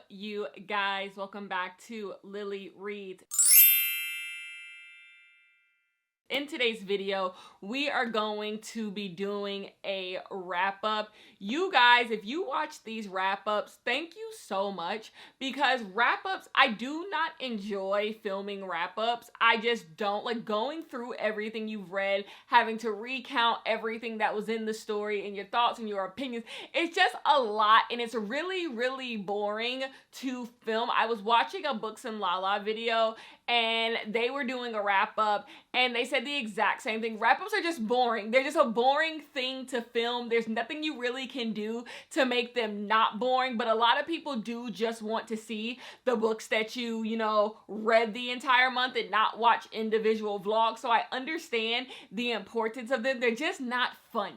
you guys? Welcome back to Lily Reads. In today's video, we are going to be doing a wrap-up. You guys, if you watch these wrap-ups, thank you so much, because wrap-ups, I do not enjoy filming wrap-ups. I just don't like going through everything you've read, having to recount everything that was in the story and your thoughts and your opinions. It's just a lot, and it's really, really boring to film. I was watching a Books and Lala video, and they were doing a wrap-up, and they said the exact same thing. Wrap-ups are just boring. They're just a boring thing to film. There's nothing you really can do to make them not boring, but a lot of people do just want to see the books that you read the entire month and not watch individual vlogs. So I understand the importance of them. They're just not fun,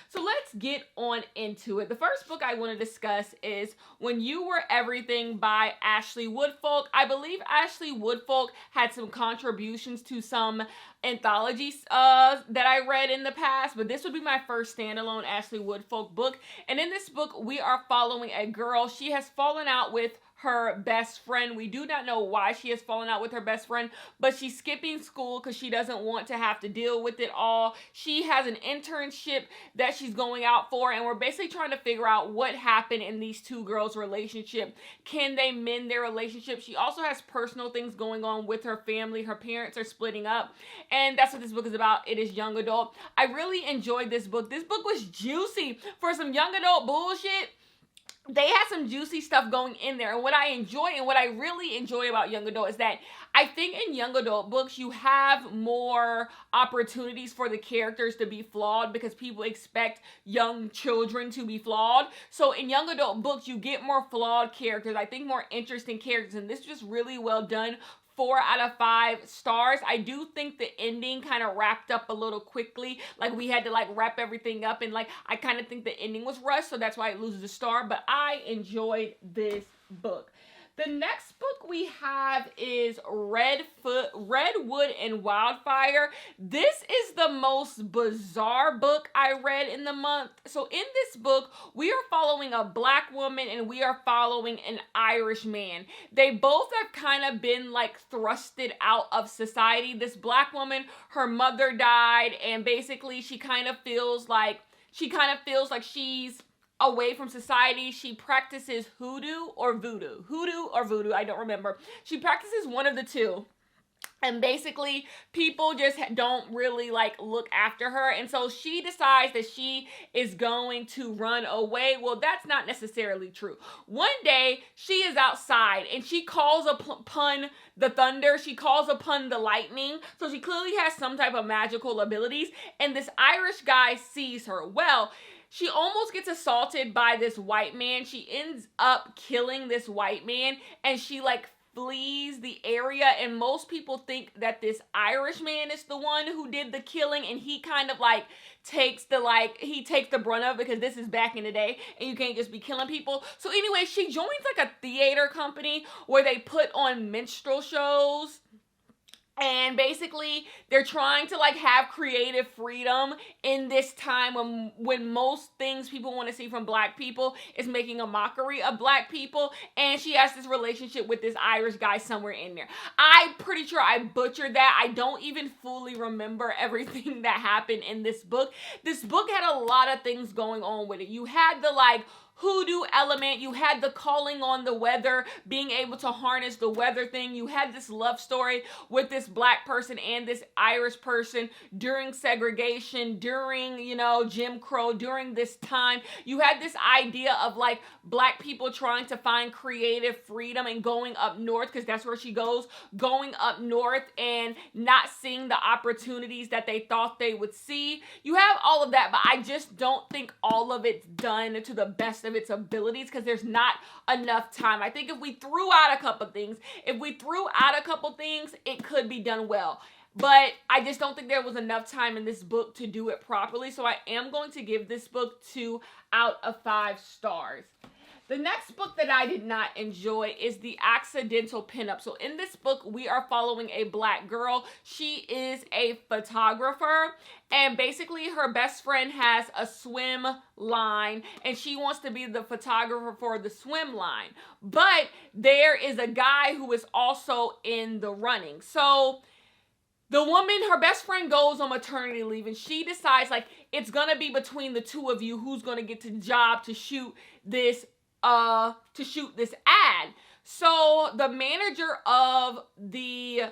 So let's get on into it. The first book I want to discuss is When You Were Everything by Ashley Woodfolk. I believe Ashley Woodfolk had some contributions to some anthologies that I read in the past, but this would be my first standalone Ashley Woodfolk book. And in this book, we are following a girl. She has fallen out with her best friend. We do not know why she has fallen out with her best friend, but she's skipping school because she doesn't want to have to deal with it all. She has an internship that she's going out for, and we're basically trying to figure out what happened in these two girls' relationship. Can they mend their relationship? She also has personal things going on with her family. Her parents are splitting up, and that's what this book is about. It is young adult. I really enjoyed this book. This book was juicy for some young adult bullshit. They had some juicy stuff going in there. And what I enjoy and what I really enjoy about young adult is that I think in young adult books, you have more opportunities for the characters to be flawed because people expect young children to be flawed. So in young adult books, you get more flawed characters. I think more interesting characters. And this is just really well done. 4 out of 5 stars. I do think the ending kind of wrapped up a little quickly. Like we had to wrap everything up, and I kind of think the ending was rushed, so that's why it loses a star, but I enjoyed this book. The next book we have is Redwood and Wildfire. This is the most bizarre book I read in the month. So in this book, we are following a Black woman and we are following an Irish man. They both have kind of been thrusted out of society. This Black woman, her mother died, and basically she kind of feels like she's away from society. She practices hoodoo or voodoo. I don't remember. She practices one of the two. And basically, people just don't really look after her. And so she decides that she is going to run away. Well, that's not necessarily true. One day, she is outside and she calls upon the thunder. She calls upon the lightning. So she clearly has some type of magical abilities. And this Irish guy sees her. Well, she almost gets assaulted by this white man. She ends up killing this white man, and she flees the area, and most people think that this Irish man is the one who did the killing, and he kind of takes the brunt of it, because this is back in the day and you can't just be killing people. So anyway, she joins a theater company where they put on minstrel shows. And basically, they're trying to have creative freedom in this time when most things people want to see from Black people is making a mockery of Black people. And she has this relationship with this Irish guy somewhere in there. I'm pretty sure I butchered that. I don't even fully remember everything that happened in this book. This book had a lot of things going on with it. You had the hoodoo element, you had the calling on the weather, being able to harness the weather thing, you had this love story with this Black person and this Irish person during segregation, during, Jim Crow, during this time. You had this idea of Black people trying to find creative freedom and going up north, because that's where she goes, going up north and not seeing the opportunities that they thought they would see. You have all of that, but I just don't think all of it's done to the best of its abilities, because there's not enough time. I think if we threw out a couple things, it could be done well. But I just don't think there was enough time in this book to do it properly. So I am going to give this book 2 out of 5 stars. The next book that I did not enjoy is The Accidental Pinup. So in this book, we are following a black girl. She is a photographer, and basically her best friend has a swim line, and she wants to be the photographer for the swim line. But there is a guy who is also in the running. So the woman, her best friend, goes on maternity leave, and she decides, like, it's gonna be between the two of you who's gonna get the job to shoot this ad. So the manager of the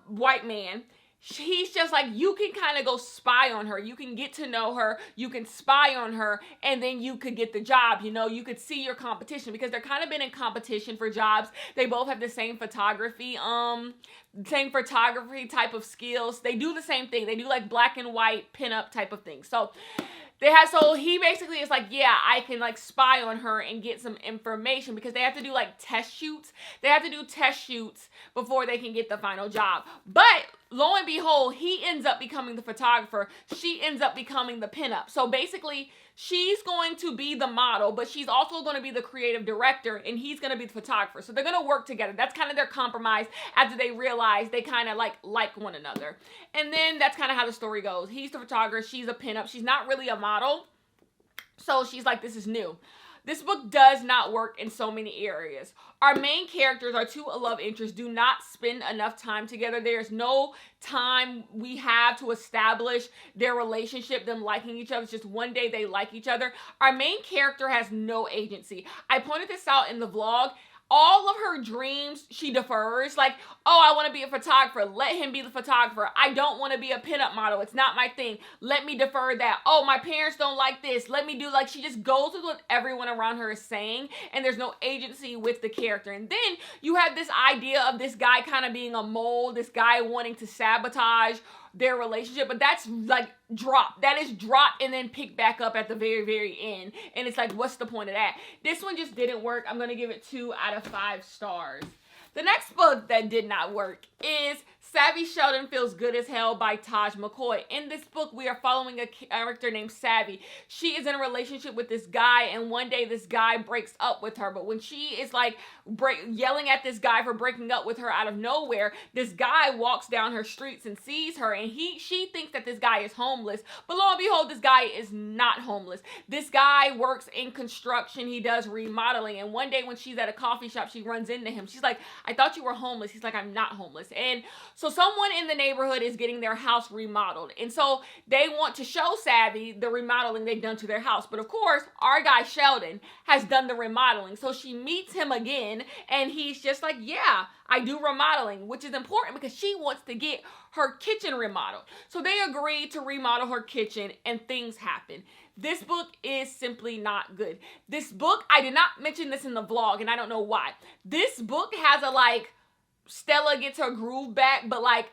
white man, he's just like, you can kind of go spy on her. You can get to know her. You can spy on her, and then you could get the job. You know, you could see your competition, because they're kind of been in competition for jobs. They both have the same photography type of skills. They do the same thing. They do like black and white pinup type of thing. So he basically is like, yeah, I can like spy on her and get some information, because they have to do like test shoots. They have to do test shoots before they can get the final job. But lo and behold, he ends up becoming the photographer. She ends up becoming the pinup. So basically, she's going to be the model, but she's also going to be the creative director, and he's going to be the photographer. So they're going to work together. That's kind of their compromise after they realize they kind of like one another. And then that's kind of how the story goes. He's the photographer. She's a pinup. She's not really a model. So she's like, this is new. This book does not work in so many areas. Our main characters, our two love interests, do not spend enough time together. There's no time we have to establish their relationship, them liking each other. It's just one day they like each other. Our main character has no agency. I pointed this out in the vlog. All of her dreams, she defers. Like, oh, I want to be a photographer. Let him be the photographer. I don't want to be a pinup model. It's not my thing. Let me defer that. Oh, my parents don't like this. Let me do, like, she just goes with what everyone around her is saying, and there's no agency with the character. And then you have this idea of this guy kind of being a mole, this guy wanting to sabotage their relationship, but that's like dropped. That is dropped and then picked back up at the very, very end. And it's like, what's the point of that? This one just didn't work. I'm going to give it 2 out of 5 stars. The next book that did not work is Savvy Sheldon Feels Good as Hell by Taj McCoy. In this book, we are following a character named Savvy. She is in a relationship with this guy, and one day this guy breaks up with her. But when she is like yelling at this guy for breaking up with her out of nowhere, this guy walks down her streets and sees her, and she thinks that this guy is homeless. But lo and behold, this guy is not homeless. This guy works in construction. He does remodeling. And one day when she's at a coffee shop, she runs into him. She's like, I thought you were homeless. He's like, I'm not homeless. And so someone in the neighborhood is getting their house remodeled. And so they want to show Savvy the remodeling they've done to their house. But of course, our guy Sheldon has done the remodeling. So she meets him again, and he's just like, yeah, I do remodeling, which is important because she wants to get her kitchen remodeled. So they agree to remodel her kitchen, and things happen. This book is simply not good. This book, I did not mention this in the vlog, and I don't know why. This book has a like, Stella gets her groove back, but like,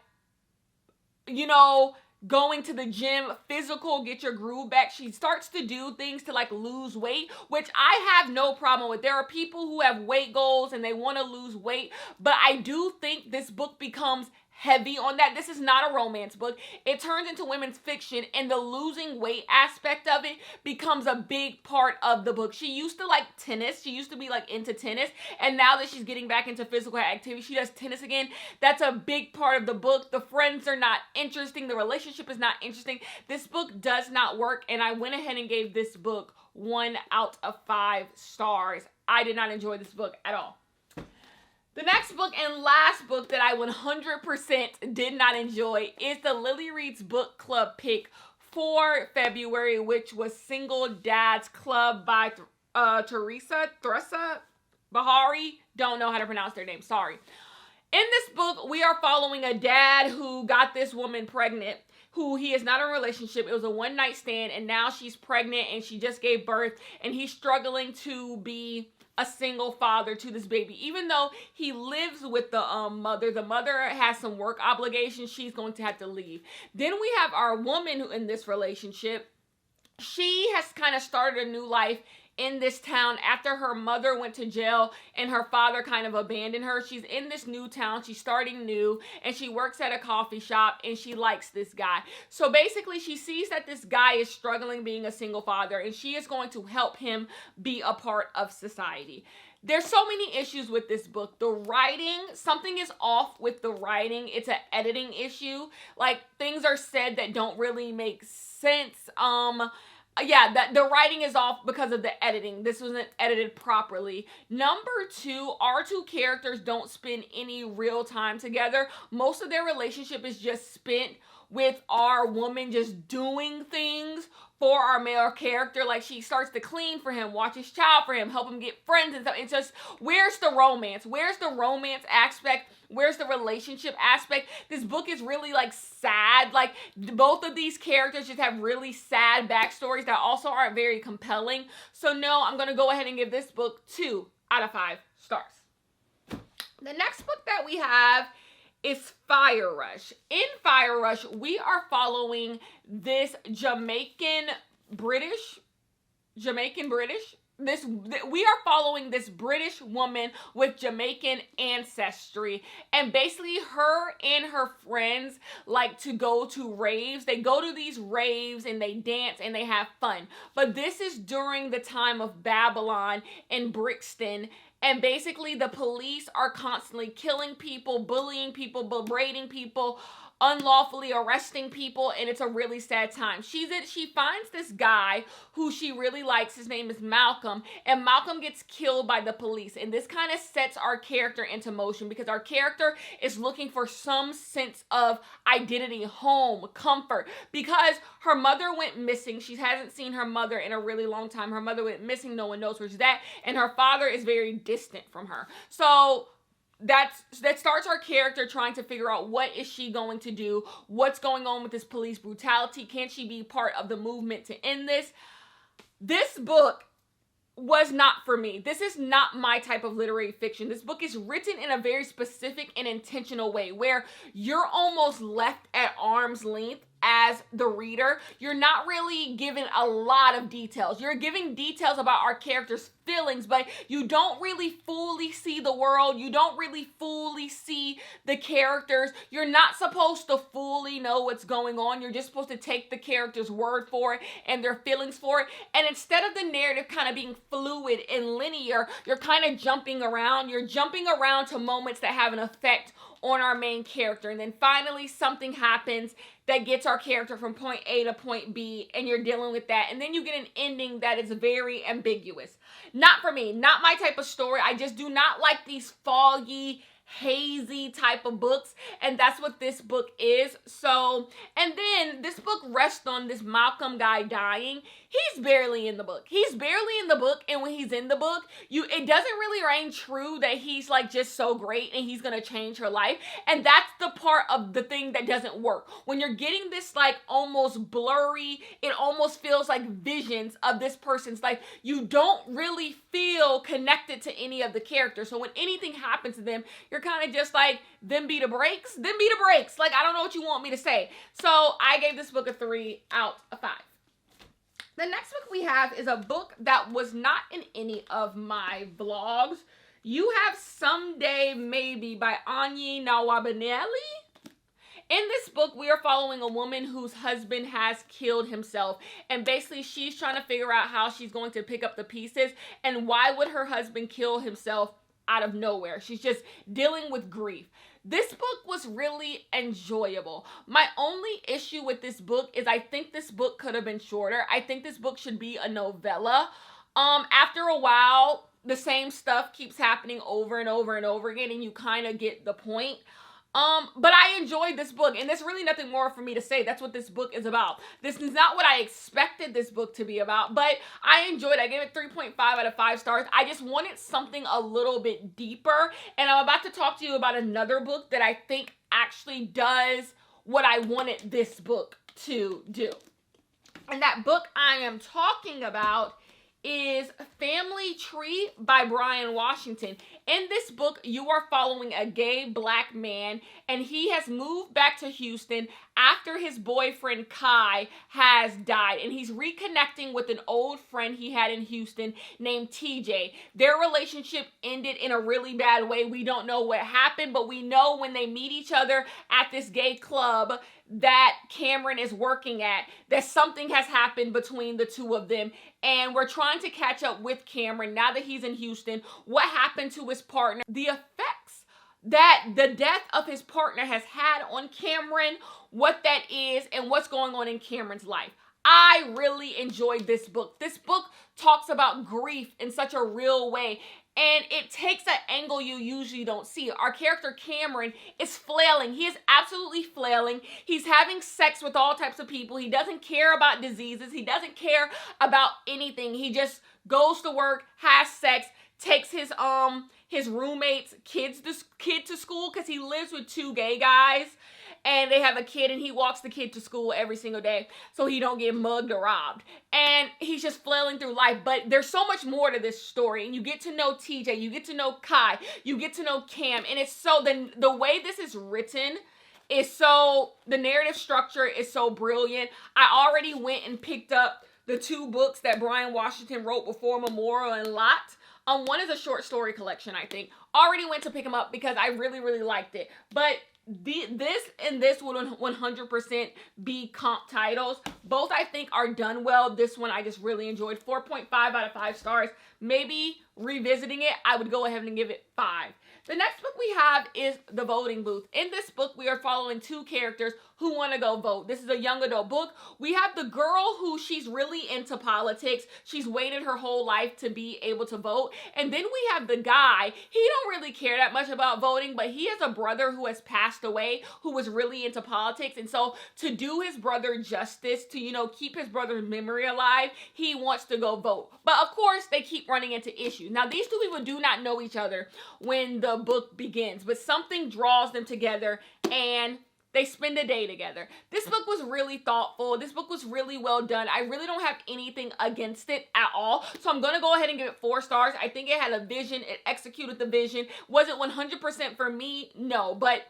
you know, going to the gym, physical, get your groove back. She starts to do things to like lose weight, which I have no problem with. There are people who have weight goals and they want to lose weight, but I do think this book becomes heavy on that. This is not a romance book. It turns into women's fiction, and the losing weight aspect of it becomes a big part of the book. She used to like tennis. She used to be like into tennis, and now that she's getting back into physical activity, she does tennis again. That's a big part of the book. The friends are not interesting. The relationship is not interesting. This book does not work, and I went ahead and gave this book 1 out of 5 stars. I did not enjoy this book at all. The next book and last book that I 100% did not enjoy is the Lily Reads Book Club pick for February, which was Single Dads Club by Teresa Bahari. Don't know how to pronounce their name, sorry. In this book, we are following a dad who got this woman pregnant, who he is not in a relationship. It was a one-night stand, and now she's pregnant, and she just gave birth, and he's struggling to be a single father to this baby. Even though he lives with the mother has some work obligations. She's going to have to leave. Then we have our woman who in this relationship. She has kind of started a new life in this town after her mother went to jail and her father kind of abandoned her. She's in this new town. She's starting new and she works at a coffee shop and she likes this guy. So basically she sees that this guy is struggling being a single father and she is going to help him be a part of society. There's so many issues with this book. The writing, something is off with the writing. It's an editing issue. Like, things are said that don't really make sense. Yeah, the writing is off because of the editing. This wasn't edited properly. Number two, our two characters don't spend any real time together. Most of their relationship is just spent with our woman just doing things for our male character. Like, she starts to clean for him, watch his child for him, help him get friends and stuff. It's just, where's the romance? Where's the romance aspect? Where's the relationship aspect? This book is really like sad. Like, both of these characters just have really sad backstories that also aren't very compelling. So no, I'm going to go ahead and give this book 2 out of 5 stars. The next book that we have is Fire Rush. In Fire Rush, we are following this Jamaican British. We are following this British woman with Jamaican ancestry, and basically her and her friends like to go to raves. They go to these raves and they dance and they have fun. But this is during the time of Babylon and Brixton. And basically the police are constantly killing people, bullying people, berating people, unlawfully arresting people, and it's a really sad time. She finds this guy who she really likes. His name is Malcolm, and Malcolm gets killed by the police. And this kind of sets our character into motion because our character is looking for some sense of identity, home, comfort, because her mother went missing. She hasn't seen her mother in a really long time. Her mother went missing. No one knows where she's at, and her father is very distant from her. So that starts our character trying to figure out what is she going to do, what's going on with this police brutality, can she be part of the movement to end this? This book was not for me. This is not my type of literary fiction. This book is written in a very specific and intentional way where you're almost left at arm's length as the reader. You're not really given a lot of details. You're giving details about our characters' feelings, but you don't really fully see the world. You don't really fully see the characters. You're not supposed to fully know what's going on. You're just supposed to take the character's word for it and their feelings for it. And instead of the narrative kind of being fluid and linear, you're kind of jumping around. You're jumping around to moments that have an effect on our main character. And then finally something happens that gets our character from point A to point B, and you're dealing with that. And then you get an ending that is very ambiguous. Not for me, not my type of story. I just do not like these foggy, hazy type of books, and that's what this book is. So, and then this book rests on this Malcolm guy dying. He's barely in the book. He's barely in the book, and when he's in the book, it doesn't really ring true that he's like just so great and he's gonna change her life. And that's the part of the thing that doesn't work. When you're getting this like almost blurry, it almost feels like visions of this person's life. You don't really feel connected to any of the characters. So when anything happens to them, you're kind of just like, them be the breaks. Like, I don't know what you want me to say. So I gave this book a 3 out of 5. The next book we have is a book that was not in any of my vlogs. You Have Someday Maybe by Anyi Nawabanelli. In this book, we are following a woman whose husband has killed himself. And basically, she's trying to figure out how she's going to pick up the pieces. And why would her husband kill himself out of nowhere? She's just dealing with grief. This book was really enjoyable. My only issue with this book is I think this book could have been shorter. I think this book should be a novella. After a while, the same stuff keeps happening over and over and over again, and you kind of get the point. But I enjoyed this book, and there's really nothing more for me to say. That's what this book is about. This is not what I expected this book to be about, but I enjoyed it. I gave it 3.5 out of 5 stars. I just wanted something a little bit deeper, and I'm about to talk to you about another book that I think actually does what I wanted this book to do. And that book I am talking about is Family Tree by Brian Washington. In this book, you are following a gay black man, and he has moved back to Houston after his boyfriend Kai has died, and he's reconnecting with an old friend he had in Houston named TJ. Their relationship ended in a really bad way. We don't know what happened, but we know when they meet each other at this gay club that Cameron is working at, that something has happened between the two of them, and we're trying to catch up with Cameron now that he's in Houston. What happened to his partner, the effects that the death of his partner has had on Cameron, what that is, and what's going on in Cameron's life. I really enjoyed this book. This book talks about grief in such a real way, and it takes an angle you usually don't see. Our character Cameron is flailing. He is absolutely flailing. He's having sex with all types of people. He doesn't care about diseases. He doesn't care about anything. He just goes to work, has sex, takes his roommate's kid to school, because he lives with two gay guys, and they have a kid, and he walks the kid to school every single day so he don't get mugged or robbed. And he's just flailing through life. But there's so much more to this story, and you get to know TJ, you get to know Kai, you get to know Cam, and it's so, the way this is written is so, the narrative structure is so brilliant. I already went and picked up the two books that Brian Washington wrote before Memorial and Lot. One is a short story collection, I think. Already went to pick them up because I really, really liked it. But this and this would 100% be comp titles. Both, I think, are done well. This one I just really enjoyed. 4.5 out of 5 stars. Maybe revisiting it, I would go ahead and give it 5. The next book we have is The Voting Booth. In this book, we are following two characters who want to go vote. This is a young adult book. We have the girl who she's really into politics. She's waited her whole life to be able to vote. And then we have the guy. He don't really care that much about voting, but he has a brother who has passed away who was really into politics. And so to do his brother justice, to, you know, keep his brother's memory alive, he wants to go vote. But of course, they keep running into issues. Now, these two people do not know each other when the book begins, but something draws them together and they spend a day together. This book was really thoughtful. This book was really well done. I really don't have anything against it at all. So I'm going to go ahead and give it 4 stars. I think it had a vision. It executed the vision. Was it 100% for me? No, but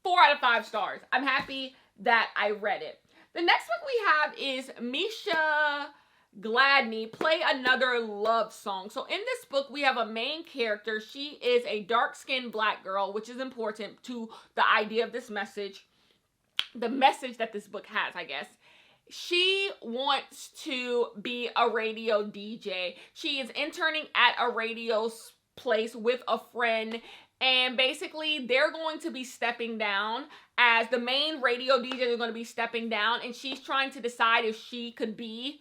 4 out of 5 stars. I'm happy that I read it. The next book we have is Misha Gladney, Play Another Love Song. So in this book, we have a main character. She is a dark-skinned black girl, which is important to the idea of this message. The message that this book has, I guess. She wants to be a radio DJ. She is interning at a radio place with a friend, and basically they're going to be stepping down. As the main radio DJ, are going to be stepping down, and she's trying to decide if she could be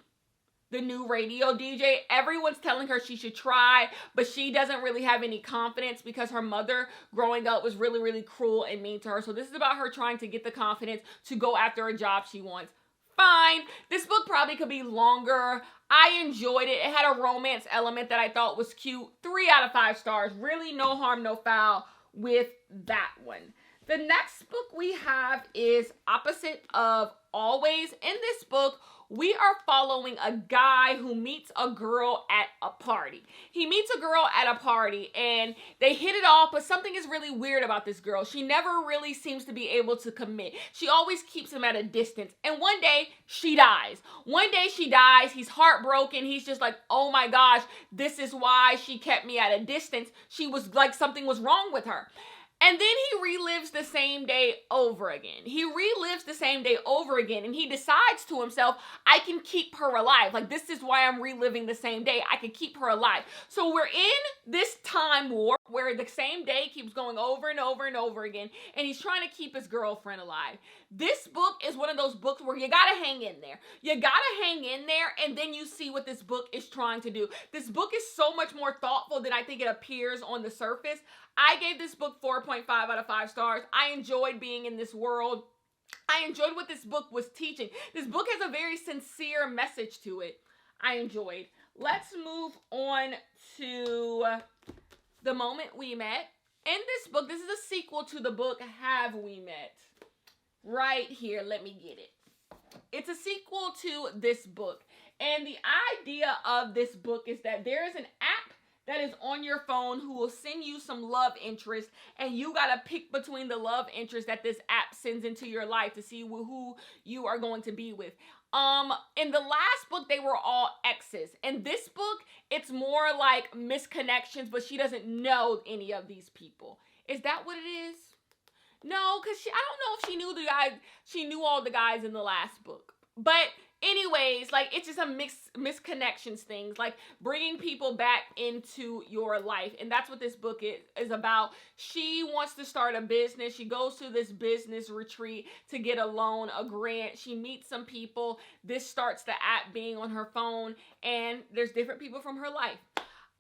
the new radio DJ. Everyone's telling her she should try, but she doesn't really have any confidence because her mother growing up was really, really cruel and mean to her. So this is about her trying to get the confidence to go after a job she wants. Fine. This book probably could be longer. I enjoyed it. It had a romance element that I thought was cute. 3 out of 5 stars. Really no harm, no foul with that one. The next book we have is Opposite of Always. In this book, we are following a guy who meets a girl at a party. He meets a girl at a party and they hit it off, but something is really weird about this girl. She never really seems to be able to commit. She always keeps him at a distance. And one day she dies. One day she dies. He's heartbroken. He's just like, oh my gosh, this is why she kept me at a distance. She was like, something was wrong with her. And then he relives the same day over again. He relives the same day over again. And he decides to himself, I can keep her alive. Like, this is why I'm reliving the same day. I can keep her alive. So we're in this time warp where the same day keeps going over and over and over again. And he's trying to keep his girlfriend alive. This book is one of those books where you gotta hang in there. You gotta hang in there, and then you see what this book is trying to do. This book is so much more thoughtful than I think it appears on the surface. I gave this book 4.5 out of 5 stars. I enjoyed being in this world. I enjoyed what this book was teaching. This book has a very sincere message to it. I enjoyed. Let's move on to The Moment We Met. In this book, this is a sequel to the book Have We Met? Right here, let me get it. It's a sequel to this book. And the idea of this book is that there is an app that is on your phone who will send you some love interest, and you gotta pick between the love interest that this app sends into your life to see who you are going to be with. In the last book, they were all exes. In this book, it's more like misconnections, but she doesn't know any of these people. Is that what it is? No, because I don't know if she knew the guy. She knew all the guys in the last book. But anyways, like, it's just a misconnections things, like bringing people back into your life. And that's what this book is about. She wants to start a business. She goes to this business retreat to get a loan, a grant. She meets some people. This starts the app being on her phone, and there's different people from her life.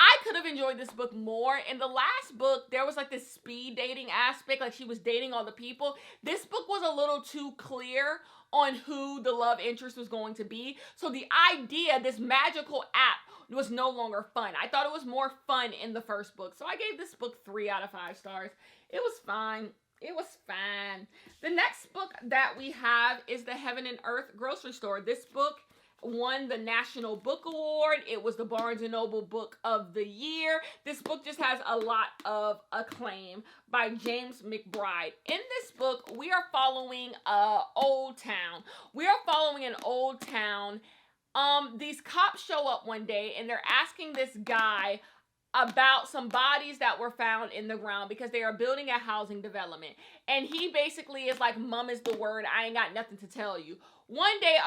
I could have enjoyed this book more. In the last book, there was like this speed dating aspect, like she was dating all the people. This book was a little too clear on who the love interest was going to be. So the idea, this magical app, was no longer fun. I thought it was more fun in the first book. So I gave this book 3 out of 5 stars. It was fine. It was fine. The next book that we have is The Heaven and Earth Grocery Store. This book won the National Book Award. It was the Barnes & Noble Book of the Year. This book just has a lot of acclaim by James McBride. In this book, we are following Old Town. We are following an old town. These cops show up one day and they're asking this guy about some bodies that were found in the ground because they are building a housing development. And he basically is like, mum is the word, I ain't got nothing to tell you. One day,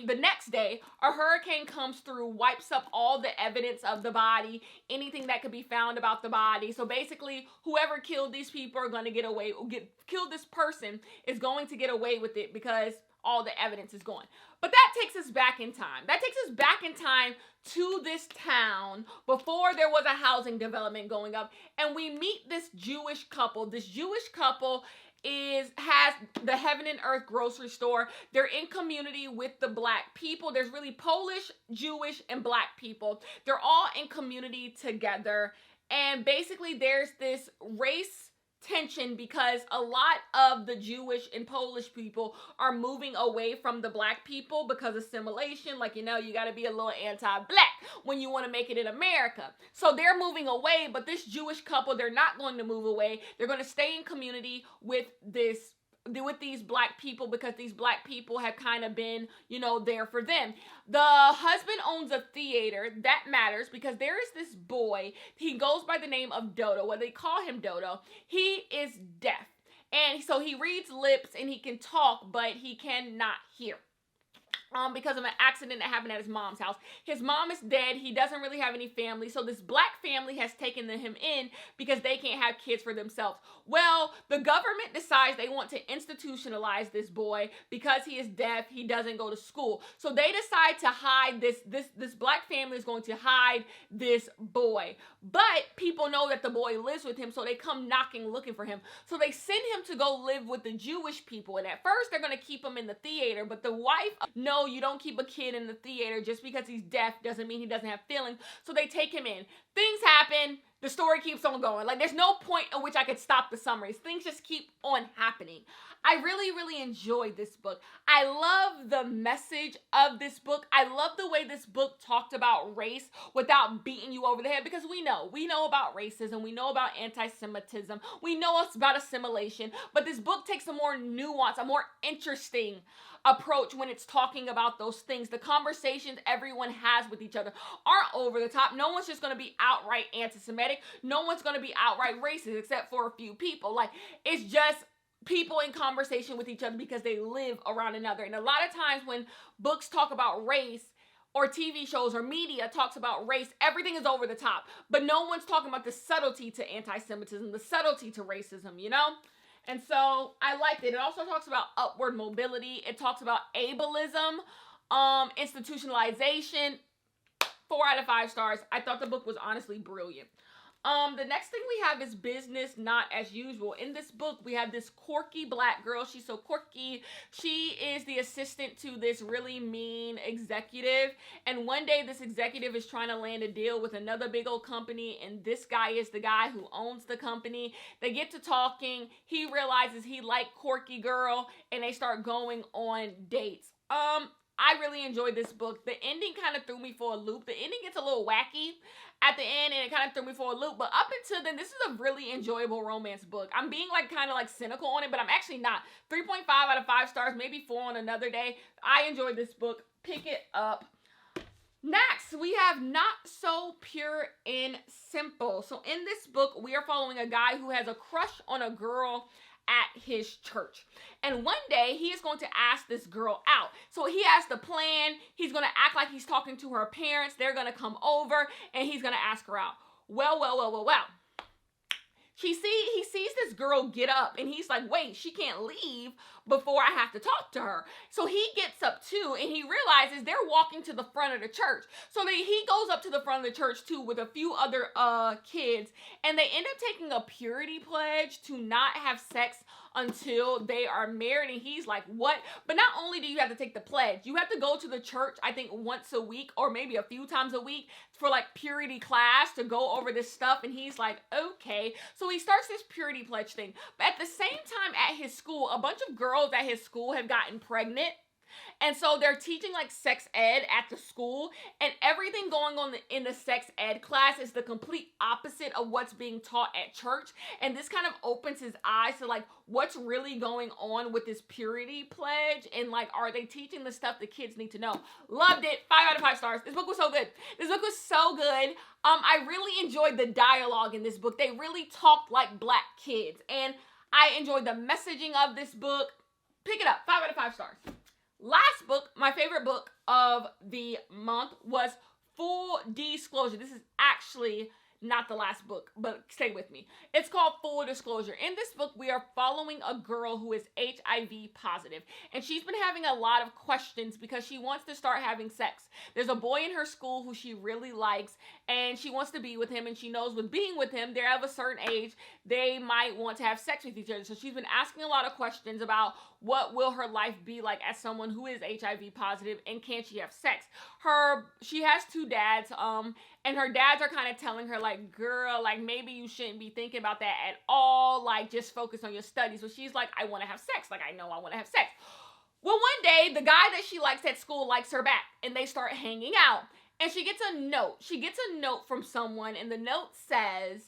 the next day, a hurricane comes through, wipes up all the evidence of the body, anything that could be found about the body. So basically, whoever killed these people are going to killed this person is going to get away with it because all the evidence is gone. But that takes us back in time. That takes us back in time to this town before there was a housing development going up. And we meet this Jewish couple. This Jewish couple has the Heaven and Earth grocery store. They're in community with the black people. There's really Polish, Jewish, and black people. They're all in community together. And basically there's this race tension because a lot of the Jewish and Polish people are moving away from the black people because of assimilation. Like, you got to be a little anti-black when you want to make it in America. So they're moving away, but this Jewish couple, they're not going to move away. They're going to stay in community with these black people because these black people have kind of been, there for them. The husband owns a theater. That matters because there is this boy. He goes by the name of Dodo. Well, they call him Dodo. He is deaf. And so he reads lips and he can talk, but he cannot hear. Because of an accident that happened at his mom's house. His mom is dead. He doesn't really have any family. So this black family has taken him in because they can't have kids for themselves. Well, the government decides they want to institutionalize this boy because he is deaf. He doesn't go to school. So they decide to hide this black family is going to hide this boy. But people know that the boy lives with him, so they come knocking looking for him. So they send him to go live with the Jewish people. And at first they're going to keep him in the theater, but the wife, no, you don't keep a kid in the theater. Just because he's deaf doesn't mean he doesn't have feelings. So they take him in. Things happen. The story keeps on going. Like, there's no point at which I could stop the summaries. Things just keep on happening. I really, really enjoyed this book. I love the message of this book. I love the way this book talked about race without beating you over the head, because we know about racism. We know about anti-Semitism. We know about assimilation, but this book takes a more nuanced, a more interesting approach when it's talking about those things. The conversations everyone has with each other aren't over the top. No one's just going to be outright anti-Semitic. No one's going to be outright racist except for a few people. Like, it's just people in conversation with each other because they live around another. And a lot of times when books talk about race, or TV shows or media talks about race, everything is over the top. But no one's talking about the subtlety to anti-Semitism, the subtlety to racism, And so I liked it. It also talks about upward mobility. It talks about ableism, institutionalization. 4 out of 5 stars. I thought the book was honestly brilliant. The next thing we have is Business Not As Usual. In this book, we have this quirky black girl. She's so quirky. She is the assistant to this really mean executive. And one day, this executive is trying to land a deal with another big old company. And this guy is the guy who owns the company. They get to talking. He realizes he liked quirky girl. And they start going on dates. I really enjoyed this book. The ending kind of threw me for a loop. The ending gets a little wacky at the end, and it kind of threw me for a loop. But up until then, this is a really enjoyable romance book. I'm being like kind of like cynical on it, but I'm actually not. 3.5 out of 5 stars, maybe 4 on another day. I enjoyed this book. Pick it up. Next, we have Not So Pure and Simple. So in this book, we are following a guy who has a crush on a girl at his church. And one day, he is going to ask this girl out. So he has the plan. He's going to act like he's talking to her parents. They're going to come over, and he's going to ask her out. Well. He sees this girl get up, and he's like, wait, she can't leave before I have to talk to her. So he gets up too, and he realizes they're walking to the front of the church. So he goes up to the front of the church too with a few other kids, and they end up taking a purity pledge to not have sex until they are married. And he's like, what? But not only do you have to take the pledge, you have to go to the church, I think once a week or maybe a few times a week for like purity class to go over this stuff. And he's like, okay. So he starts this purity pledge thing. But at the same time at his school, a bunch of girls at his school have gotten pregnant. And so they're teaching like sex ed at the school, and everything going on in the sex ed class is the complete opposite of what's being taught at church. And this kind of opens his eyes to like what's really going on with this purity pledge, and like, are they teaching the stuff the kids need to know? Loved it. 5 out of 5 stars. This book was so good. This book was so good. I really enjoyed the dialogue in this book. They really talked like Black kids, and I enjoyed the messaging of this book. Pick it up. 5 out of 5 stars. Last book, my favorite book of the month, was Full Disclosure. This is actually not the last book, but stay with me. It's called Full Disclosure. In this book, we are following a girl who is HIV positive, and she's been having a lot of questions because she wants to start having sex. There's a boy in her school who she really likes, and she wants to be with him, and she knows with being with him, they're of a certain age, they might want to have sex with each other. So she's been asking a lot of questions about what will her life be like as someone who is HIV positive, and can she have sex? She has 2 dads, and her dads are kind of telling her like, girl, like maybe you shouldn't be thinking about that at all. Like just focus on your studies. So she's like, I want to have sex. Like I know I want to have sex. Well, one day the guy that she likes at school likes her back, and they start hanging out, and she gets a note. She gets a note from someone, and the note says,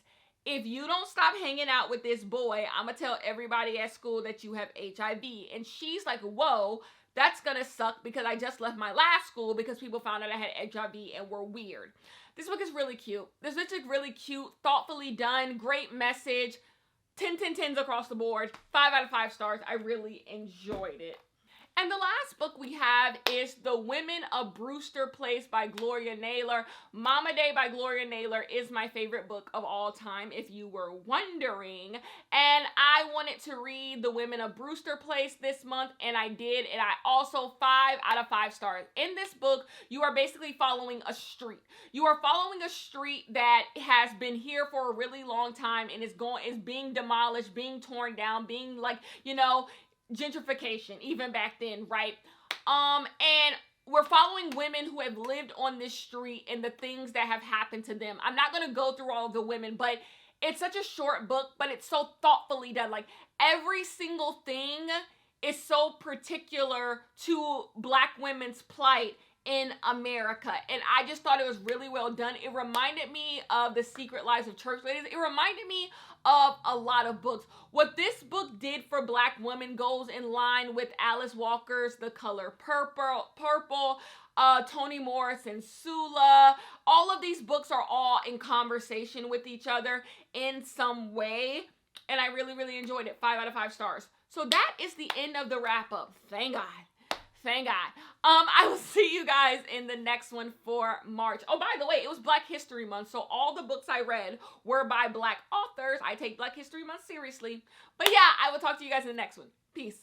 if you don't stop hanging out with this boy, I'm going to tell everybody at school that you have HIV. And she's like, whoa, that's going to suck because I just left my last school because people found out I had HIV and were weird. This book is really cute. This book is really cute, thoughtfully done, great message. 10 across the board. 5 out of 5 stars. I really enjoyed it. And the last book we have is The Women of Brewster Place by Gloria Naylor. Mama Day by Gloria Naylor is my favorite book of all time, if you were wondering. And I wanted to read The Women of Brewster Place this month, and I did. And I also 5 out of 5 stars. In this book, you are basically following a street. You are following a street that has been here for a really long time and is being demolished, being torn down, being like, you know, gentrification even back then, right? And we're following women who have lived on this street and the things that have happened to them. I'm not going to go through all of the women, but it's such a short book, but it's so thoughtfully done. Like every single thing is so particular to Black women's plight in America, and I just thought it was really well done. It reminded me of The Secret Lives of Church Ladies. It reminded me of a lot of books. What this book did for Black women goes in line with Alice Walker's The Color Purple, Toni Morrison's Sula. All of these books are all in conversation with each other in some way, and I really enjoyed it. 5 out of 5 stars. So that is the end of the wrap up. Thank God. Thank God. I will see you guys in the next one for March. Oh, by the way, it was Black History Month, so all the books I read were by Black authors. I take Black History Month seriously. But yeah, I will talk to you guys in the next one. Peace.